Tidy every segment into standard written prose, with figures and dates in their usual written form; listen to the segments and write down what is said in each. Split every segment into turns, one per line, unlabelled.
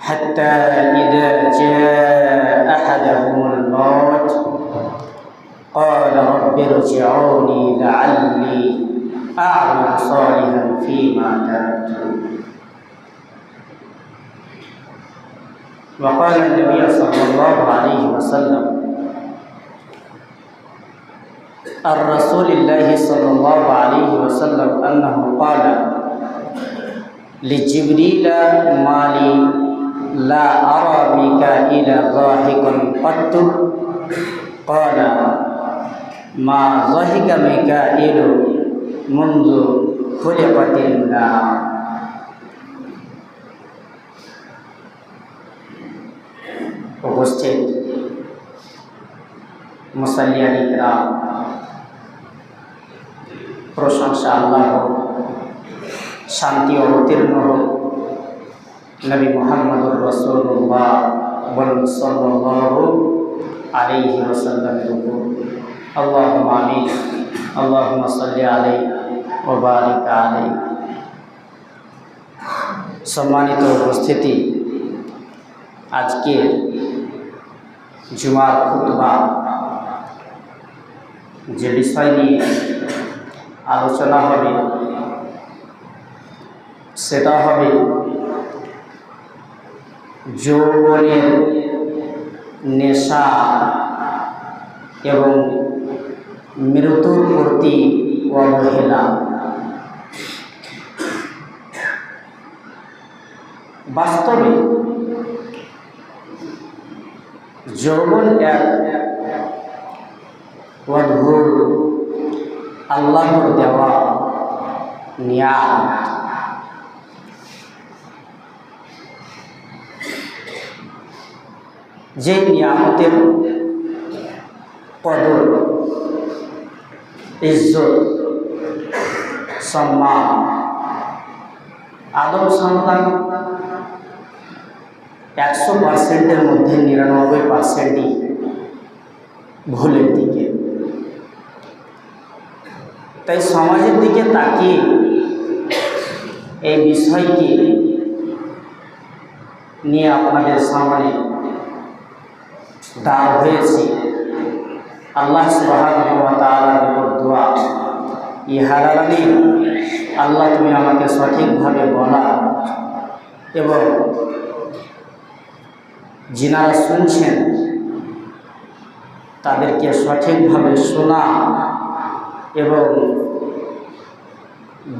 حتى إذا جاء أحدهم الموت قال رب ارجعوني لعلي أعمل صالحا فيما تركت. وقال النبي صلى الله عليه وسلم عن رسول الله صلى الله عليه وسلم أنه قال لجبريل ما لي لا أرى ميكائيل ضاحكا قط قال ما ضحك ميكائيل منذ خلقت النار. উপস্থিত মুসাল্লিয়ান ইকরাম, প্রশংসা আল্লাহর, শান্তি অবতীর্ণ হোক নবী মুহাম্মদুর রাসূলুল্লাহ সাল্লাল্লাহু আলাইহি ওয়াসাল্লামের উপর। আল্লাহুম্মা আমিন। আল্লাহুম্মা সাল্লি আলাইহি ওয়া বারিক আলাইহি। সম্মানিত উপস্থিতি, আজকের জুমার খুতবা যে বিষয় নিয়ে আলোচনা হবে সেটা হবে যৌবনের নেশা এবং মৃত্যুর প্রতি অবহেলা। বাস্তবে যৌবন এক অদ্ভুত আল্লাহর দেওয়া নিয়ামত। যে নিয়ামতের কদর, ইজ্জত, সম্মান আদম সন্তান 100%-এর মধ্যে 99%ই ভুলের দিকে। তাই সমাজের দিকে তাকিয়ে এই বিষয়কে নিয়ে আপনাদের সামনে দাঁড় হয়েছি। আল্লাহ সুবহানাহু ওয়া তাআলার নিকট দোয়া, ইহার আলামিন, আল্লাহ তুমি আমাকে সঠিকভাবে বলা এবং যিনারা শুনছেন তাদেরকে সঠিকভাবে শোনা এবং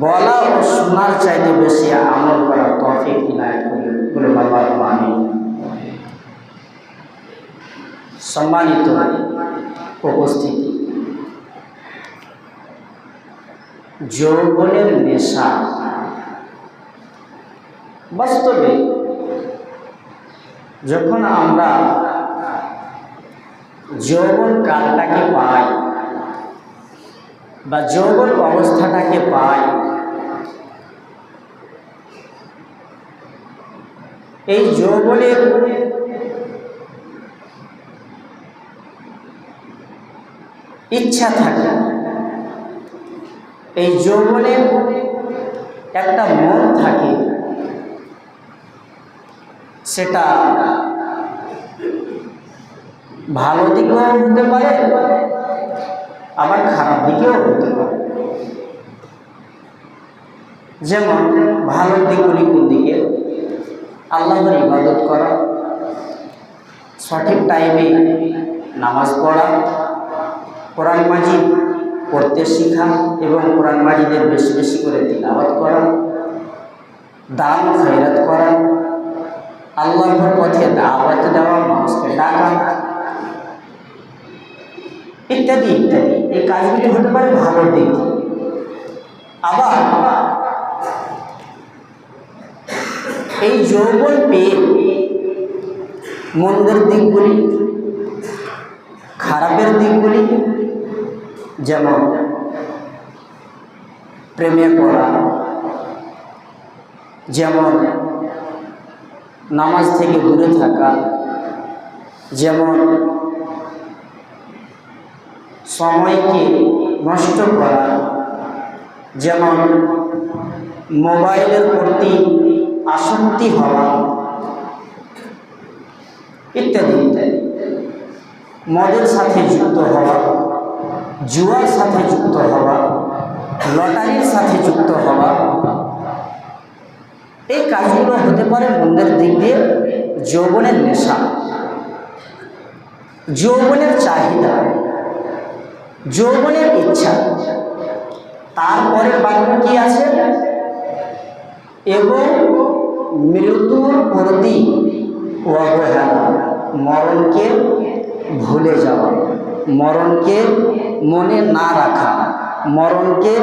বলা ও শোনার চাইতে বেশি আমল করার তৌফিক ইনায়াত করুন বলে আল্লাহুম্মা আমিন। সম্মানিত উপস্থিতি, যৌবনের নেশা বাস্তবে যখন আমরা যৌবন কালটাকে পাই বা যৌবন অবস্থাটাকে পাই, এই যৌবনের ইচ্ছা থাকে, এই যৌবনের একটা মন থাকে, সেটা ভালো দিকেও হতে পারে আবার খারাপ দিকেও হতে পারে। যেমন ভালো দিকগুলি কোন দিকে? আল্লাহর ইবাদত করা, সঠিক টাইমে নামাজ পড়া, কোরআন মাজিদ পড়তে শেখা এবং কোরআন মাজিদের বেশি বেশি করে তিলাওয়াত করা, দান খয়রাত করা, আল্লাহর পথে দাওয়াত দেওয়া, মানুষকে ডাকা ইত্যাদি ইত্যাদি। এই কাজগুলি হতে পারে ভালো দিক। আবার এই যৌবন পেয়ে মন্দের দিকগুলি, খারাপের দিকগুলি, যেমন প্রেমে পড়া, যেমন নামাজ থেকে দূরে থাকা, যেমন সময়কে নষ্ট করা, যেমন মোবাইলের প্রতি আসক্তি হওয়া ইত্যাদি ইত্যাদি, মদের সাথে যুক্ত হওয়া, জুয়ার সাথে যুক্ত হওয়া, লটারির সাথে যুক্ত হওয়া, এই কাজগুলো হতে পারে মন্দের দিক দিয়ে যৌবনের নেশা, যৌবনের চাহিদা, যৌবনের ইচ্ছা। তারপরে বাক্য কি আছে? এবং মৃত্যুর প্রতি অবহেলা, মরণকে ভুলে যাওয়া, মরণকে মনে না রাখা, মরণকে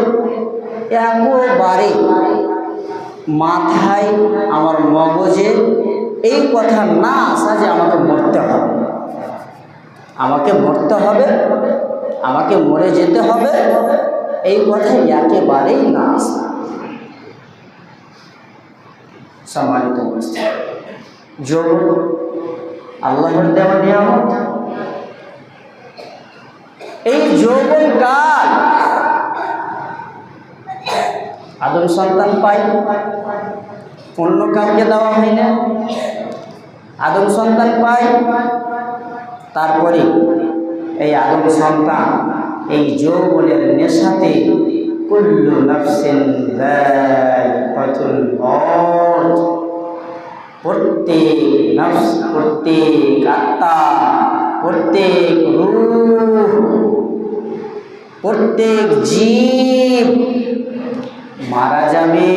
একেবারে মাথায় আমার মগজে এই কথা না আসা যে আমাকে মরতে হবে, আমাকে মরতে হবে, আমাকে মরে যেতে হবে, এই কথা একেবারেই না আসা। সম্মানিত উপস্থিতি, যৌবন আল্লাহর দেওয়া নিয়ামত। এই যৌবন কাল আদম সন্তান পাই, অন্য কাউকে দেওয়া হয় না। আদম সন্তান পাই, তারপরে এই আদম সন্তান এই যৌবনের নেশাতে কুল্লু নাফসিন যায়কাতুল মউত, প্রত্যেক নফস, প্রত্যেক আত্মা, প্রত্যেক রূহ, প্রত্যেক জীব মারা যাবে,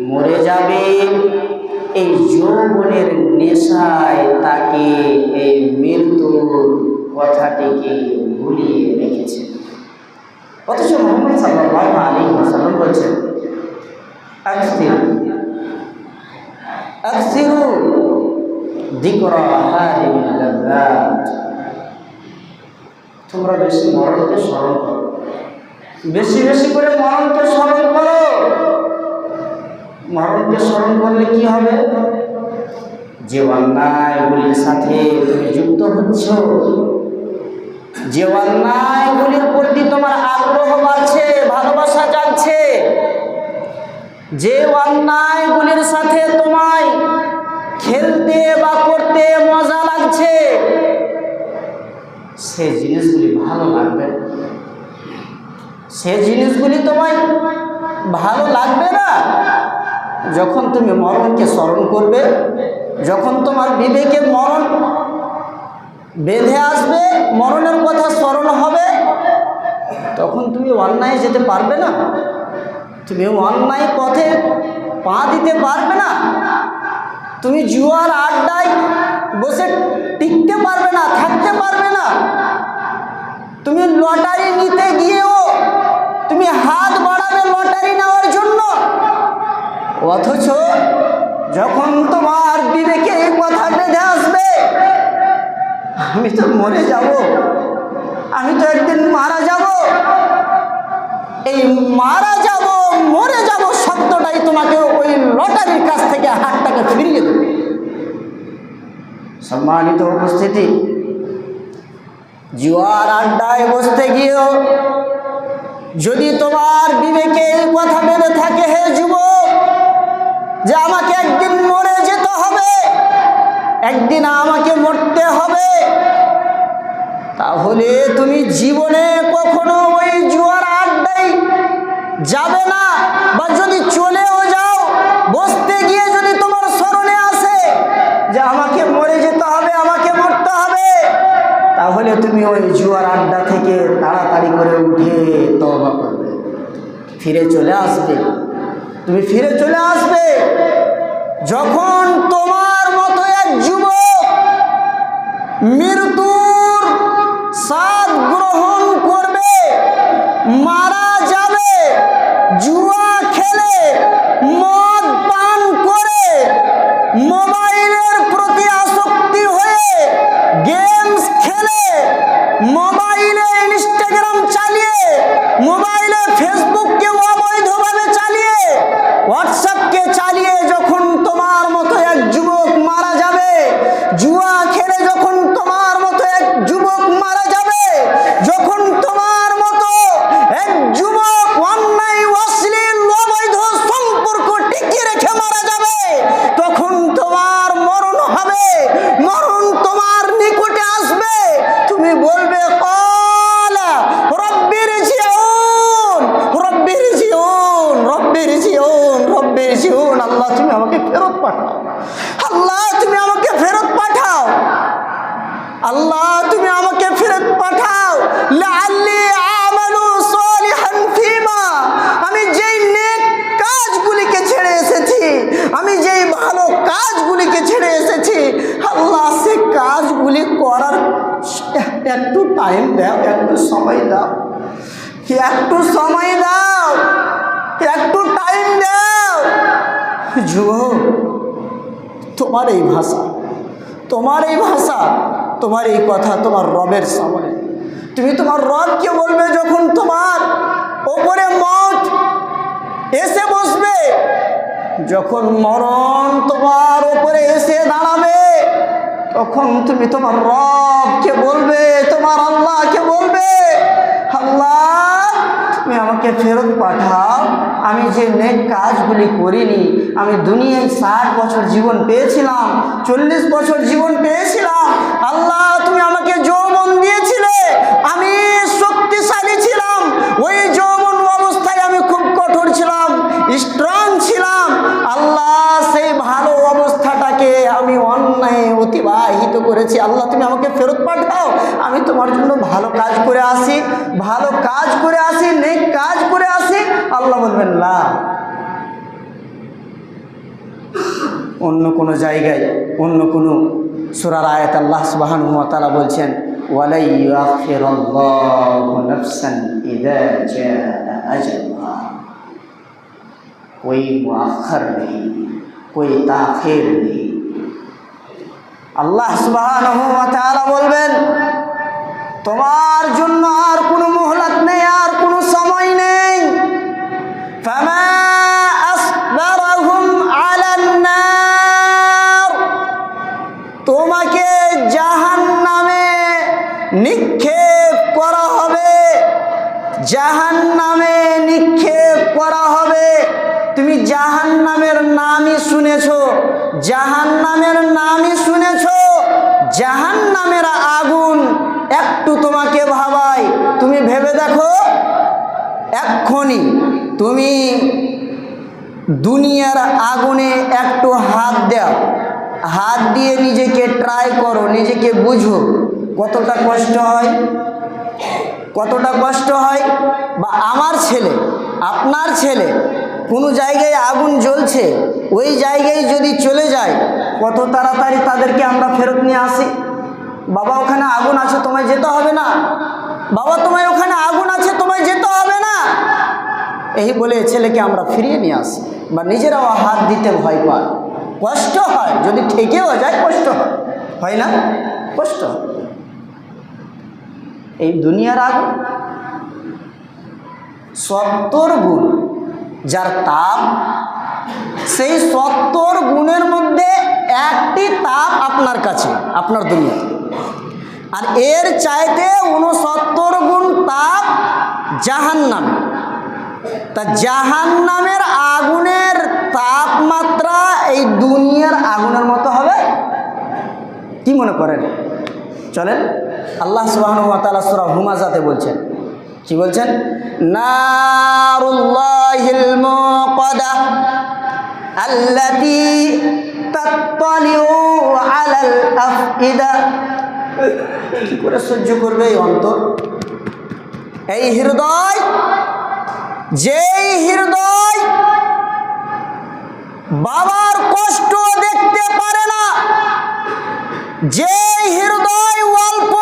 মরে যাবে। এই যৌবনের নেশায় তাকে এই মৃত্যুর কথাটিকে ভুলিয়ে রেখেছে। অথচ মুহাম্মদ সাল্লাল্লাহু আলাইহি ওয়াসাল্লাম বলছেন, আকসিরু যিকরা হাদিহিল লাযযাত, তোমরা বেশি মরণকে স্মরণ করো, বেশি বেশি করে মরণকে স্মরণ করো। মরণকে স্মরণ করলে কি হবে? যে অন্যায়গুলির সাথে তুমি যুক্ত হচ্ছ, যে অন্যায়গুলির প্রতি তোমার আগ্রহ বাড়ছে, ভালোবাসা জাগছে, যে অন্যায়গুলির সাথে তোমায় খেলতে বা করতে মজা লাগছে, সে জিনিসগুলি ভালো লাগবে না। সে জিনিসগুলি তোমায় ভালো লাগবে না যখন তুমি মরণকে স্মরণ করবে, যখন তোমার বিবেকে মরণ বেঁধে আসবে, মরণের কথা স্মরণ হবে, তখন তুমি অন্যায় যেতে পারবে না, তুমি অন্যায় পথে পা দিতে পারবে না, তুমি জুয়ার আড্ডায় বসে টিকতে পারবে না, থাকতে পারবে না। তুমি লটারি নিতে গিয়েও তুমি হাত বাড়াবে লটারি নেওয়ার জন্য, অথচ যখন তোমার বিবেকে এই কথা বেঁধে আসবে, আমি তো মরে যাব, আমি তো একদিন মারা যাব, এই মারা যাব, মরে যাব শব্দটাই তোমাকে ওই লটারির কাছ থেকে হাতটাকে ফিরিয়ে দেবে। সম্মানিত উপস্থিতি, জুয়ার আড্ডায় বসতে গিয়েও যদি তোমার বিবেকে এই কথা বেঁধে থাকে, হে যুবক, যে আমাকে একদিন মরে যেতে হবে, একদিন আমাকে মরতে হবে, তাহলে তুমি জীবনে কখনো ওই জুয়ার আড্ডায় যাবে না। বা যদি চলেও যাও, বসতে গিয়ে যদি তোমার স্মরণে আসে যে আমাকে মরে যেতে হবে, আমাকে মরতে হবে, তাহলে তুমি ওই জুয়ার আড্ডা থেকে তাড়াতাড়ি করে উঠে তওবা করবে, ফিরে চলে আসবে। তুমি ফিরে চলে আসবে যখন তোমার মতো এক যুবক মৃত্যুর স্বাদ গ্রহণ করবে, মারা যাবে, জুয়া খেলে, মদ পান করে, মোবাইলের প্রতি আসক্তি হয়ে গেমস খেলে, মোবাইলে ইনস্টাগ্রাম চালিয়ে, মোবাইলে ফেসবুককে অবৈধভাবে চালিয়ে, হোয়াটসঅ্যাপকে চালিয়ে যখন তোমার মতো এক যুবক মারা যাবে, জুয়া খেলে যখন তোমার মতো এক যুবক মারা যাবে, যখন তোমার মতো এক যুবক অন্যায়, অশ্লীল, অবৈধ সম্পর্ক টিকিয়ে রেখে মারা যাবে, রাজিউন। আল্লাহ তুমি আমাকে ফেরত পাঠাও, আল্লাহ তুমি আমাকে ফেরত পাঠাও, আল্লাহ তুমি আমাকে ফেরত পাঠাও। লাআল্লি আমালু সালিহান ফীমা, আমি যেই নেক কাজগুলিকে ছেড়ে এসেছি, আমি যেই ভালো কাজগুলিকে ছেড়ে এসেছি, আল্লাহ সে কাজগুলি করার একটু টাইম দাও, একটু সময় দাও, একটু সময় দাও, একটু টাইম দাও। যুবক, তোমার এই ভাষা, তোমার এই ভাষা, তোমার এই কথা তোমার রবের সামনে তুমি তোমার রবকে বলবে যখন তোমার ওপরে মওত এসে বসবে, যখন মরণ তোমার ওপরে এসে দাঁড়াবে, তখন তুমি তোমার রবকে বলবে, তোমার আল্লাহকে বলবে, আল্লাহ তুমি আমাকে ফেরত পাঠাও, আমি যে নেক কাজগুলি করিনি। আমি দুনিয়ায় 60 বছর জীবন পেয়েছিলাম, 40 বছর জীবন পেয়েছিলাম, আল্লাহ তুমি আমাকে যৌবন দিয়েছিলে, আমি শক্তিশালী ছিলাম, ওই যৌবন অবস্থায় আমি খুব কঠোর ছিলাম, স্ট্রং ছিলাম, আল্লাহ সেই ভালো অবস্থাটাকে আমি অন্যায় অতিবাহিত করেছি, আল্লাহ তুমি আমাকে ফেরত পাঠাও, আমি তোমার জন্য ভালো কাজ করে আসি, ভালো কাজ করে আসি, নেক কাজ করে আসি। আল্লাহ বলবেন না। অন্য কোনো জায়গায়, অন্য কোনো সূরার আয়াত আল্লাহ সুবহানাহু ওয়া তাআলা বলছেন, ওয়ালা ইউআখিরুল্লাহু নাফসান ইযা জাআ আজালুহা, कोई मुआखर नहीं, कोई ताखिर नहीं। আল্লাহ সুবহানাহু ওয়া তাআলা বলবেন, তোমার জন্য আর কোনো মোহলত নেই, আর কোনো সময় নেই। ফামা আসবারহুম আলান নার, তোমাকে জাহান্নামে নিক্ষেপ করা হবে, জাহান্নামে নিক্ষেপ করা হবে। তুমি জাহান্নামের নামই শুনেছো, জাহান্নামের নামই শুনেছো, জাহান্নামের আগুন একটু তোমাকে ভাবাই, তুমি ভেবে দেখো, এক্ষুনি তুমি দুনিয়ার আগুনে একটু হাত দাও, হাত দিয়ে নিজেকে ট্রাই করো, নিজেকে বুঝো কতটা কষ্ট হয়, কতটা কষ্ট হয়। বা আমার ছেলে, আপনার ছেলে কোনো জায়গায় আগুন জ্বলছে, ওই জায়গায় যদি চলে যায়, কত তাড়াতাড়ি তাদেরকে আমরা ফেরত নিয়ে আসি। বাবা ওখানে আগুন আছে, তোমায় যেতে হবে না, বাবা তোমায় ওখানে আগুন আছে, তোমায় যেতে হবে না, এই বলে ছেলেকে আমরা ফিরিয়ে নিয়ে আসি। বা নিজেরাও হাত দিতে ভয় পায়, কষ্ট হয়, যদি ঠেকেও যায় কষ্ট হয়, হয় না? কষ্ট হয়। এই দুনিয়ার আগুন 70 গুণ যার তাপ, সেই 70 গুণের মধ্যে একটি তাপ আপনার কাছে, আপনার দুনিয়াতে, আর এর চাইতে 69 গুণ তাপ জাহান্নাম। তা জাহান্নামের আগুনের তাপমাত্রা এই দুনিয়ার আগুনের মতো হবে? কি মনে করেন? চলেন, আল্লাহ সুবহানাহু ওয়া তাআলা সূরা হুমাযাতে বলছেন, কি বলছেন? নারুল্লাহিল মুকাদা আল্লাতী তাত্তালিউ আলাল আফইদা। কি করে সহ্য করবে এই অন্তর, এই হৃদয়, যেই হৃদয় বাবার কষ্ট দেখতে পারে না, যেই হৃদয় অল্প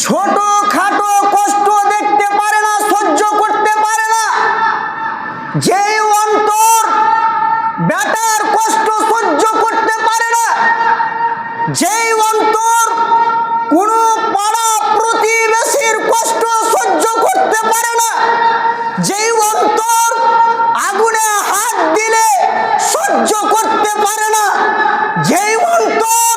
ছোট খাটো কষ্ট দেখতে পারে না, সহ্য করতে পারে না, যেই অন্তর বেটার কষ্ট সহ্য করতে পারে না, যেই অন্তর কোনো পাড়া প্রতিবেশীর কষ্ট সহ্য করতে পারে না, যেই অন্তর আগুনে হাত দিলে সহ্য করতে পারে না, যেই অন্তর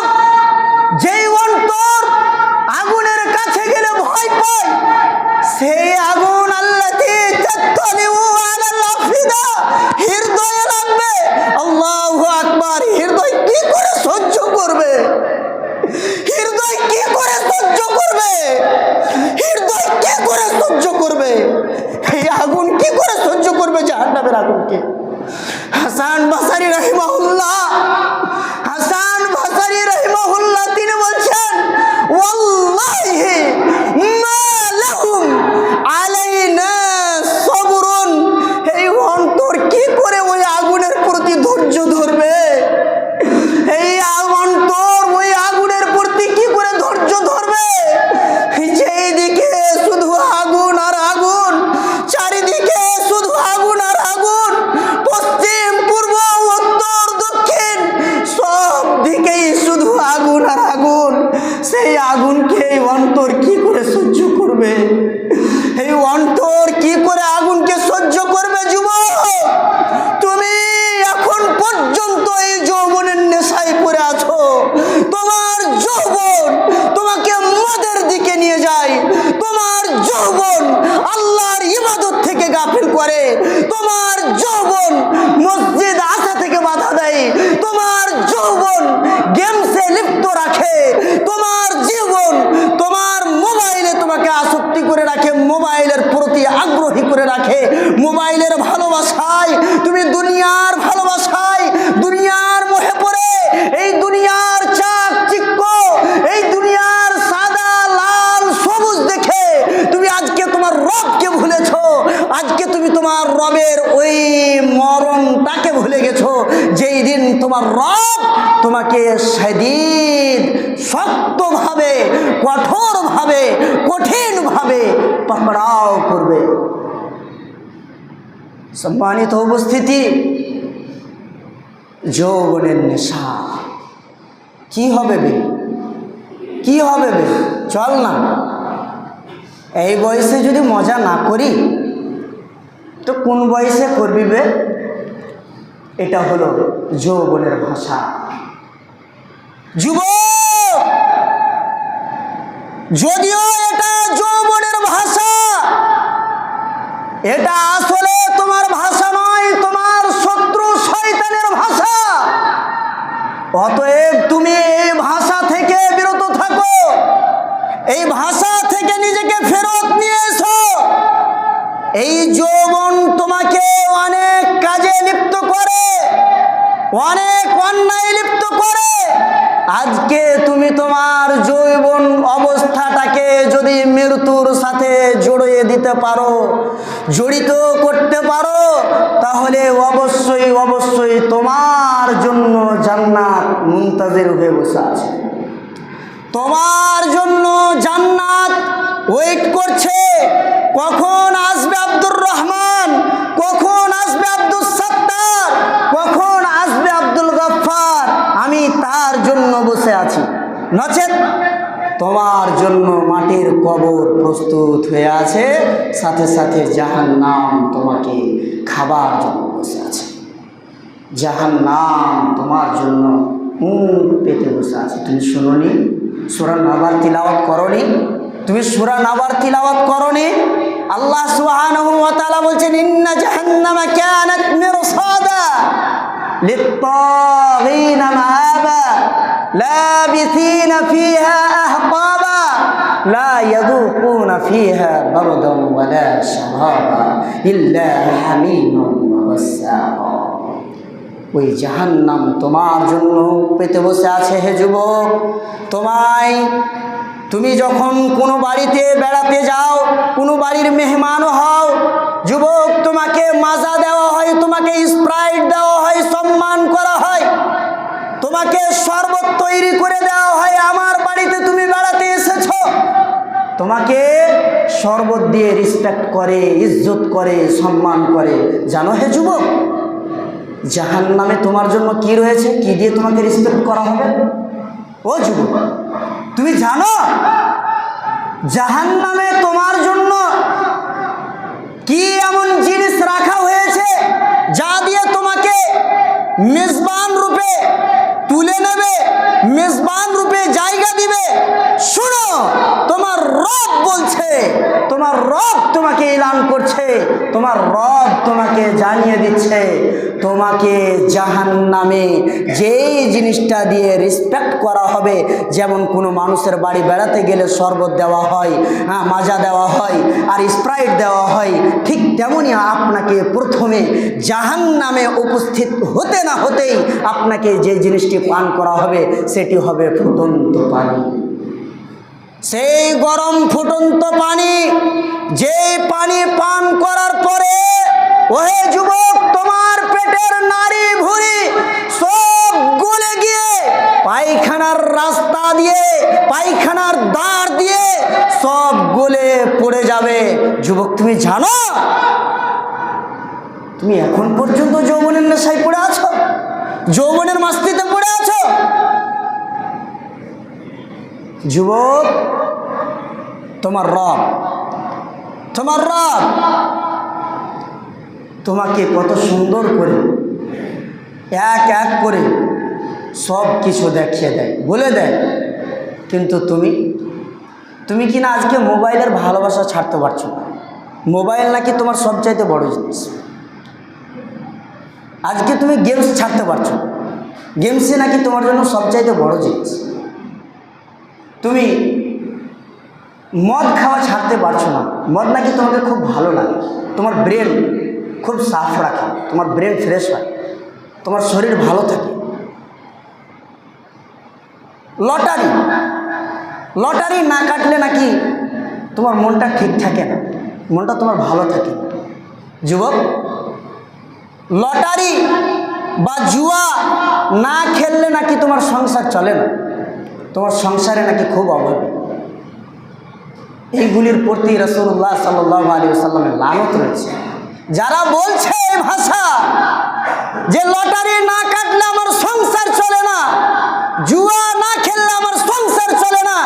আগুনের কাছে গেলে ভয় পায়, সেই আগুন আল্লাতী তাত্তালিউ আলাল আফইদা হৃদয়ে লাগবে। আল্লাহু আকবার। হৃদয় কি করে সহ্য করবে? হৃদয় কি করে সহ্য করবে? হৃদয় কি
কি করে সহ্য করবে? এই আগুন কি করে সহ্য করবে জাহান্নামের আগুনকে? হাসান বাসারী রাহিমাহুল্লাহ, হাসান বাসারী রাহিমাহুল্লাহ তিনি বলছেন, ওয়াল্লাহি মা লাহুম আলাইনা সবরুন। এই অন্তর কি করে ওই আগুনের প্রতি ধৈর্য ধরবে? এই অন্তর ওই আগুনের প্রতি কি করে ধৈর্য ধরবে? যেই দিকে শুধু আগুন আর আগুন, চারিদিকে শুধু আগুন আর আগুন, পশ্চিম পূর্ব উত্তর দক্ষিণ সব দিকেই শুধু আগুন আর আগুন। সেই আগুনকে এই অন্তর কি করে সহ্য করবে? এই অন্তর কি করে আগুনকে সহ্য করবে? যুবক, তুমি এখন পর্যন্ত এই যৌবনের নেশায় পড়ে আছো। তোমার যৌবন তোমাকে মদের দিকে নিয়ে যায়, তোমার যৌবন আল্লাহর ইবাদত থেকে গাফিল করে, তোমার যৌবন মসজিদ আসা থেকে বাধা দেয়, তোমার যৌবন গেমসে লিপ্ত রাখে, তোমার জীবন তোমার মোবাইলে তোমাকে আসক্তি করে রাখে, মোবাইলের প্রতি আগ্রহী করে রাখে, মোবাইলের ভালোবাসায় তুমি দুনিয়ার ভালোবাসায় দুনিয়ার মোহে পড়ে এই দুনিয়ার চাকচিক্য, এই দুনিয়ার সাদা লাল সবুজ দেখে তুমি আজকে তোমার রবকে ভুলেছো। আজকে তুমি তোমার রবের ওই মরণটাকে ভুলে গেছো, যেই দিন তোমার রব তোমাকে সেদিন শক্তভাবে, কঠোরভাবে, কঠিনভাবে পাকড়াও করবে। সম্মানিত উপস্থিতি, যৌবনের নেশা কি হবে বে? কি হবে বে? চল না, এই বয়সে যদি মজা না করি তো কোন বয়সে করবি বে? এটা হলো যৌবনের ভাষা। যুবক, যদিও এটা যৌবনের ভাষা, এটা আসলে তোমার ভাষা নয়, তোমার শত্রু শয়তানের ভাষা। অতএব তুমি এই ভাষা থেকে বিরত থাকো, এই ভাষা থেকে নিজেকে ফেরত নিয়ে এসো। এই যৌবন তোমাকে অনেক কাজে লিপ্ত করে, অনেক অন্যায় লিপ্ত করে। আজকে তুমি তোমার যৌবন অবস্থাটাকে যদি মৃত্যুর সাথে জড়িয়ে দিতে পারো, জড়িত করতে পারো, তাহলে অবশ্যই অবশ্যই তোমার জন্য জান্নাত মুনতাজির হয়ে বসে আছে। তোমার জন্য জান্নাত ওয়েট করছে। কখন আসবে আব্দুর রহমান, কখন আসবে আব্দুল সত্তার, কখন আসবে আব্দুল গফফার, আমি তার জন্য বসে আছি। নচেত তোমার জন্য মাটির কবর প্রস্তুত হয়ে আছে, সাথে সাথে জাহান্নাম তোমাকে খাবার জন্য বসে আছে। জাহান্নাম তোমার জন্য মুখ পেতে বসে আছে। তুমি শুনোনি? সূরা নাবার তিলাওয়াত করনি? তুমি সূরা নাবার তিলাওয়াত করনি? আল্লাহ সুবহানাহু ওয়া তাআলা বলছেন, ইন্না জাহান্নামা কানাত মিরসাদা লিত-তাগিনা মাআবা লাবিসিনা ফিহা আহকাবা লা ইয়াযুকুনা ফিহা বারদান ওয়ালা শারাবা ইল্লা হামীমান ওয়া গাসসাকা। ওই জাহান্নাম তোমার জন্য পেতে বসে আছে। হে যুবক, তুমি যখন কোনো বাড়িতে বেড়াতে যাও, কোনো বাড়ির মেহমান হও, যুবক, তোমাকে মাজা দেওয়া হয়, তোমাকে স্প্রাইট দেওয়া হয়, সম্মান করা হয়, তোমাকে শরবত তৈরি করে দেওয়া হয়। আমার বাড়িতে তুমি বেড়াতে এসেছো, তোমাকে শরবত দিয়ে রেসপেক্ট করে, ইজ্জত করে, সম্মান করে। জানো হে যুবক, জাহান্নামে তোমার জন্য কি রয়েছে? কি দিয়ে তোমাকে রেসপেক্ট করা হবে? ও যুবক, তুমি জানো জাহান্নামে তোমার জন্য কি এমন জিনিস রাখা হয়েছে যা দিয়ে তোমাকে মেজবান রূপে তুলে নেবে, মেজবান রূপে জায়গা দিবে? শুনো, তোমার রব বলছে, তোমার তোমার রব তোমাকে এলান করছে, তোমার রব তোমাকে জানিয়ে দিচ্ছে, তোমাকে জাহান্নামে যেই জিনিসটা দিয়ে রেসপেক্ট করা হবে, যেমন কোনো মানুষের বাড়ি বেড়াতে গেলে শরবত দেওয়া হয়, মাজা দেওয়া হয় আর স্প্রাইট দেওয়া হয়, ঠিক তেমনই আপনাকে প্রথমে জাহান্নামে উপস্থিত হতে না হতেই আপনাকে যে জিনিসটি পান করা হবে সেটি হবে ফুটন্ত পানি। সেই গরম ফুটন্ত পানি, যে পানি পান করার পরে ওহে যুবক, তোমার পেটের নাড়ি ভুঁড়ি সব গলে গিয়ে পায়খানার রাস্তা দিয়ে, পায়খানার দ্বার দিয়ে সব গলে পড়ে যাবে। যুবক, তুমি জানো তুমি এখন পর্যন্ত যৌবনের নেশায় পড়ে আছো, যৌবনের মাস্তিতে পড়ে আছো। যুবক, তোমার রব তোমাকে কত সুন্দর করে এক এক করে সব কিছু দেখিয়ে দেয়, বলে দেয়, কিন্তু তুমি কি না আজকে মোবাইলের ভালোবাসা ছাড়তে পারছো না? মোবাইল নাকি তোমার সবচাইতে বড় জিনিস। আজকে তুমি গেমস ছাড়তে পারছো, গেমসে নাকি তোমার জন্য সবচাইতে বড় জিনিস। তুমি মদ খাওয়া ছাড়তে পারছো না, মদ নাকি তোমাকে খুব ভালো লাগে, তোমার ব্রেন খুব সাফ রাখে, তোমার ব্রেন ফ্রেশ হয়, তোমার শরীর ভালো থাকে। লটারি না কাটলে নাকি তোমার মনটা ঠিক থাকে না, মনটা তোমার ভালো থাকে। যুবক, লটারি বা জুয়া না খেললে নাকি তোমার সংসার চলে না, তোমার সংসারে নাকি খুব অভাব। এইগুলির প্রতি রাসূলুল্লাহ সাল্লাল্লাহু আলাইহি ওয়াসাল্লামের লানত রয়েছে। যারা বলছে এই ভাষা যে লটারি না কাটলে আমার সংসার চলে না, জুয়া না খেললে আমার সংসার চলে না,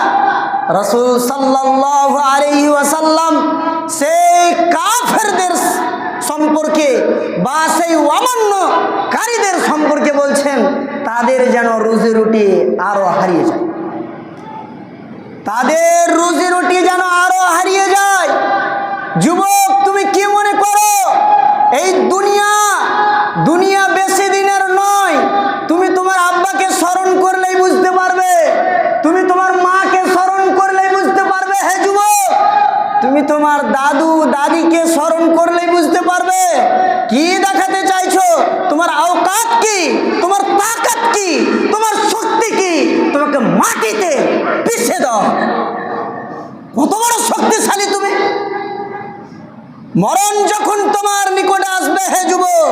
রাসূল সাল্লাল্লাহু আলাইহি ওয়াসাল্লাম সেই কাফেরদের সম্পর্কে বা সেই অমান্যকারীদের সম্পর্কে বলছেন, তাদের যেন রুজি রুটি আরো হারিয়ে যায়, তাদের রুজি রুটি যেন আরো হারিয়ে যায়। যুবক, তুমি কি মনে করো এই দুনিয়া বেশি দিনের নয়? তুমি তোমার আব্বাকে স্মরণ করলেই বুঝতে পারবে, তুমি তোমার মাকে স্মরণ করলেই বুঝতে পারবে। হে যুবক, তুমি তোমার দাদু দাদিকে স্মরণ করলেই বুঝতে পারবে কি দেখাতে চাইছো, তোমার আওকাত কি, তোমার তাকাত কি, তোমার শক্তি কি। তোমাকে মাটিতে পিষে দাও, কত বড় শক্তিশালী তুমি। মরণ যখন তোমার নিকটে আসবে, হে যুবক,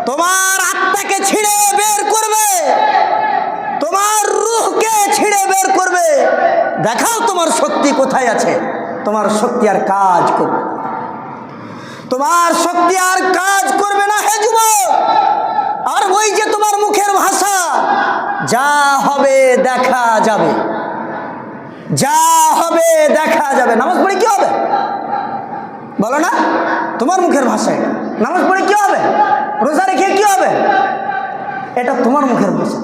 তোমার আত্মাকে ছিঁড়ে বের করবে, তোমার রূহকে ছিঁড়ে বের করবে। দেখাও তোমার শক্তি কোথায় আছে। তোমার শক্তি আর কাজ করবে, তোমার শক্তি আর কাজ করবে না, হে যুবক। আর ওই যে তোমার মুখের ভাষা, যা হবে দেখা যাবে, যা হবে দেখা যাবে। নামাজ পড়ে কি হবে বলো না? তোমার মুখের ভাষায় নামাজ পড়ে কি হবে, রোজা রেখে কি হবে, এটা তোমার মুখের ভাষা।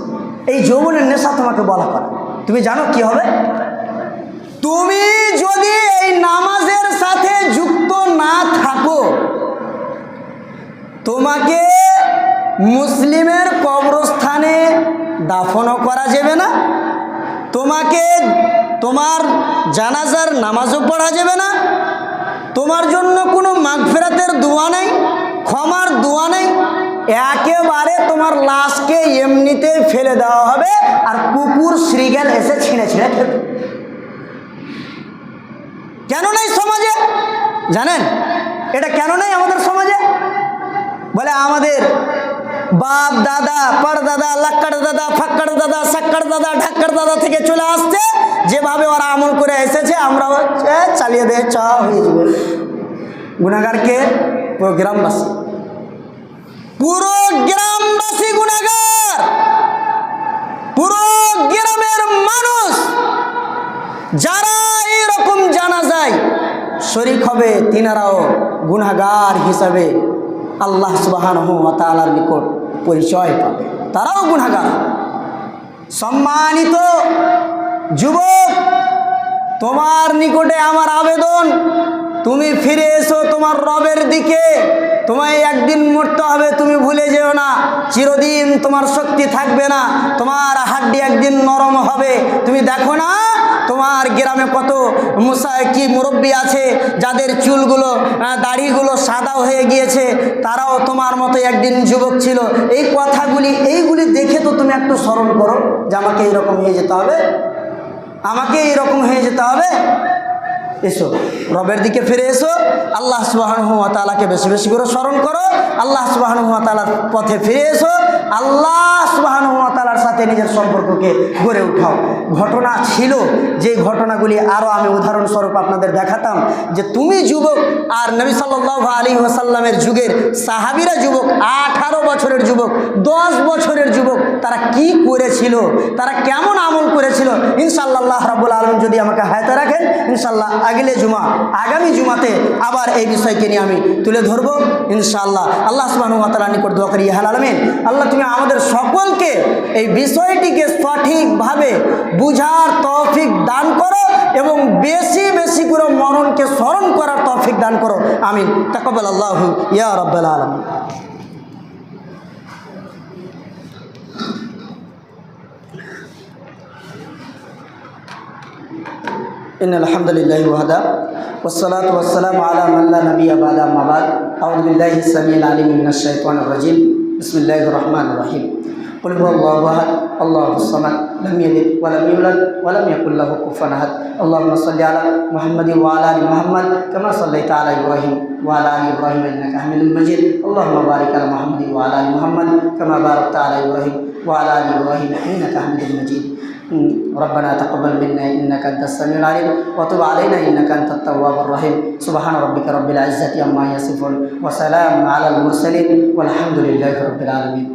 এই যৌবনের নেশা তোমাকে বলা করে। তুমি জানো কি হবে? তুমি যদি এই নামাজের সাথে যুক্ত না থাকো, তোমাকে মুসলিমের কবরস্থানে দাফনও করা যাবে না, তোমাকে তোমার জানাজার নামাজও পড়া যাবে না, তোমার জন্য কোনো মাগফিরাতের দোয়া নেই, ক্ষমার দোয়া নেই। একেবারে তোমার লাশকে এমনিতে ফেলে দেওয়া হবে, আর কুকুর শ্রীগেল এসে ছিঁড়ে ছিঁড়ে খেবে। কেন নেই সমাজে জানেন? এটা কেন নেই আমাদের সমাজে? বলে আমাদের বাপ দাদা, পরদাদা, লাক্কার দাদা, ফাক্কার দাদা, সাক্কার দাদা, ঢাক্কার দাদা থেকে চলে আসছে, যেভাবে ওরা আমল করে এসেছে আমরা চালিয়ে দিয়ে চা হয়ে যাবে। গুনাহগারকে পুরো গ্রামবাসী, পুরো গ্রামবাসী গুনাহগার, পুরো গ্রামের মানুষ যারা এইরকম জানা যায় শরীক হবে, তিনারাও গুনাহগার হিসাবে আল্লাহ সুবহানাহু ওয়া তাআলার নিকট পরিচয় পাবে, তারাও গুনাহগার। সম্মানিত যুবক, তোমার নিকটে আমার আবেদন, তুমি ফিরে এসো তোমার রবের দিকে। তোমায় একদিন মরতে হবে, তুমি ভুলে যেও না। চিরদিন তোমার শক্তি থাকবে না, তোমার হাড্ডি একদিন নরম হবে। তুমি দেখো না তোমার গ্রামে কত মুরব্বী আছে যাদের চুলগুলো দাড়িগুলো সাদা হয়ে গিয়েছে, তারাও তোমার মতো একদিন যুবক ছিল। এই কথাগুলি এইগুলি দেখে তো তুমি একটু স্মরণ করো যে আমাকে এইরকম হয়ে যেতে হবে, আমাকে এইরকম হয়ে যেতে হবে। এসো রবের দিকে ফিরে এসো, আল্লাহ সুবহানাহু ওয়া তাআলাকে বেশি বেশি করে স্মরণ করো, আল্লাহ সুবহানাহু ওয়া তাআলার পথে ফিরে এসো, আল্লাহ সুবহানাহু ওয়া তাআলার সাথে নিজের সম্পর্ককে গড়ে উঠাও। ঘটনা ছিল যে ঘটনাগুলি আরও আমি উদাহরণস্বরূপ আপনাদের দেখাতাম, যে তুমি যুবক আর নবী সাল্লাল্লাহু আলাইহি ওয়াসাল্লামের যুগের সাহাবীরা যুবক, 18 বছরের যুবক, 10 বছরের যুবক, তারা কি করেছিল, তারা কেমন আমল করেছিল। ইনশাআল্লাহ আল্লাহ রাব্বুল আলামিন যদি আমাকে হায়াতে রাখেন, ইনশাআল্লাহ আগামী জুমাতে আবার এই বিষয়কে নিয়ে আমি তুলে ধরবো ইনশাআল্লাহ। আল্লাহ সুবহানাহু ওয়া তাআলার নিকট দোয়া করি, ইয়া আলামিন, আল্লাহ তুমি আমাদের সকলকে এই বিষয়টিকে সঠিকভাবে বুঝার তৌফিক দান করো এবং বেশি বেশি করে মরণকে স্মরণ করার তৌফিক দান করো। আমিন। তাকাব্বালাল্লাহু ইয়া রাব্বাল আলামিন। إن الحمد لله وحده والصلاة والسلام على من لا نبي بعد أما بعد أعوذ بالله السميع العليم من الشيطان الرجيم بسم الله الرحمن الرحيم قل هو الله أحد الله الصمد لم يلد ولم يولد ولم يكن له كفوا أحد اللهم صل على محمد وعلى آل محمد كما صليت على إبراهيم وعلى آل إبراهيم إنك حميد مجيد اللهم بارك على محمد وعلى آل محمد كما باركت على إبراهيم وعلى آل إبراهيم إنك حميد مجيد ربنا تقبل منا إنك أنت السميع العليم وتب علينا إنك أنت التواب الرحيم سبحان ربك رب العزة عما يصفون وسلام على المرسلين والحمد لله رب العالمين.